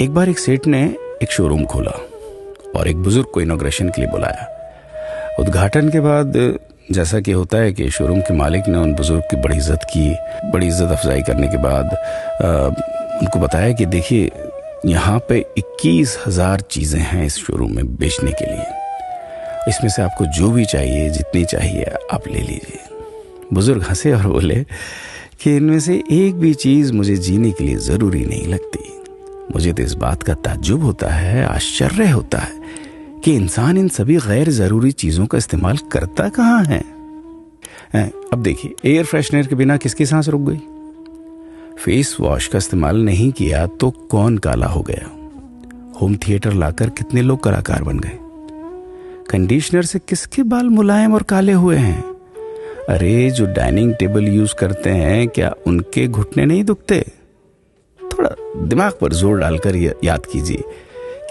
एक बार एक सेठ ने एक शोरूम खोला और एक बुजुर्ग को इनॉग्रेशन के लिए बुलाया। उद्घाटन के बाद जैसा कि होता है कि शोरूम के मालिक ने उन बुजुर्ग की बड़ी इज्जत की। बड़ी इज्जत अफजाई करने के बाद उनको बताया कि देखिए, यहाँ पे 21,000 चीज़ें हैं इस शोरूम में बेचने के लिए। इसमें से आपको जो भी चाहिए, जितनी चाहिए आप ले लीजिए। बुजुर्ग हंसे और बोले कि इनमें से एक भी चीज़ मुझे जीने के लिए ज़रूरी नहीं लगती। मुझे तो इस बात का ताज्जुब होता है, आश्चर्य होता है कि इंसान इन सभी गैर ज़रूरी चीज़ों का इस्तेमाल करता कहाँ है। अब देखिए, एयर फ्रेशनर के बिना किसकी सांस रुक गई? फेस वॉश का इस्तेमाल नहीं किया तो कौन काला हो गया? होम थिएटर लाकर कितने लोग कलाकार बन गए? कंडीशनर से किसके बाल मुलायम और काले हुए हैं? अरे, जो डाइनिंग टेबल यूज करते हैं, क्या उनके घुटने नहीं दुखते? थोड़ा दिमाग पर जोर डालकर याद कीजिए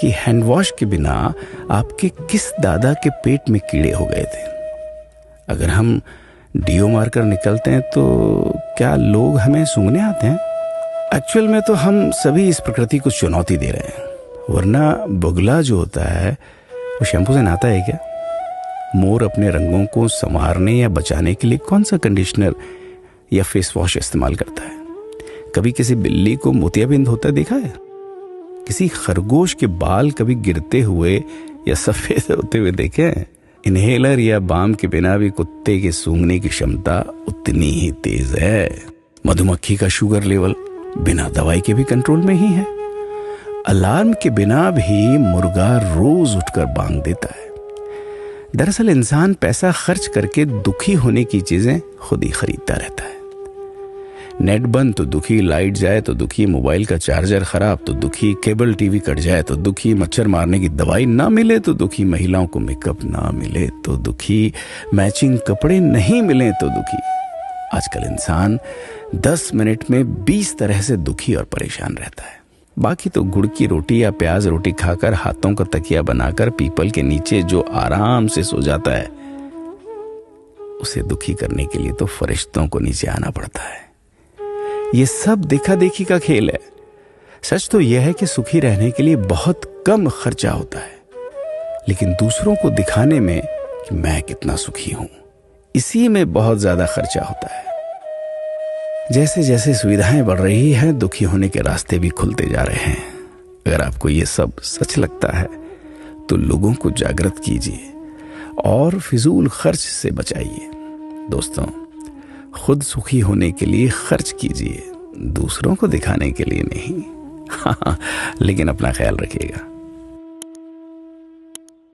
कि हैंड वॉश के बिना आपके किस दादा के पेट में कीड़े हो गए थे। अगर हम डीओ मारकर निकलते हैं तो क्या लोग हमें सूंघने आते हैं? एक्चुअल में तो हम सभी इस प्रकृति को चुनौती दे रहे हैं, वरना बुगला जो होता है वो शैम्पू से नहाता है क्या? मोर अपने रंगों को संवारने या बचाने के लिए कौन सा कंडीशनर या फेस वॉश इस्तेमाल करता है? कभी किसी बिल्ली को मोतियाबिंद होता देखा है? किसी खरगोश के बाल कभी गिरते हुए या सफेद होते हुए देखे हैं? इनहेलर या बाम के बिना भी कुत्ते के सूंघने की क्षमता उतनी ही तेज है। मधुमक्खी का शुगर लेवल बिना दवाई के भी कंट्रोल में ही है। अलार्म के बिना भी मुर्गा रोज उठकर बांग देता है। दरअसल इंसान पैसा खर्च करके दुखी होने की चीजें खुद ही खरीदता रहता है। नेट बंद तो दुखी, लाइट जाए तो दुखी, मोबाइल का चार्जर खराब तो दुखी, केबल टीवी कट जाए तो दुखी, मच्छर मारने की दवाई ना मिले तो दुखी, महिलाओं को मेकअप ना मिले तो दुखी, मैचिंग कपड़े नहीं मिले तो दुखी। आजकल इंसान 10 मिनट में 20 तरह से दुखी और परेशान रहता है। बाकी तो गुड़ की रोटी या प्याज रोटी खाकर हाथों का तकिया बनाकर पीपल के नीचे जो आराम से सो जाता है, उसे दुखी करने के लिए तो फरिश्तों को नीचे आना पड़ता है। ये सब देखा देखी का खेल है। सच तो यह है कि सुखी रहने के लिए बहुत कम खर्चा होता है, लेकिन दूसरों को दिखाने में कि मैं कितना सुखी हूं, इसी में बहुत ज्यादा खर्चा होता है। जैसे जैसे सुविधाएं बढ़ रही हैं, दुखी होने के रास्ते भी खुलते जा रहे हैं। अगर आपको ये सब सच लगता है तो लोगों को जागृत कीजिए और फिजूल खर्च से बचाइए। दोस्तों, खुद सुखी होने के लिए खर्च कीजिए, दूसरों को दिखाने के लिए नहीं। हाँ, लेकिन अपना ख्याल रखिएगा।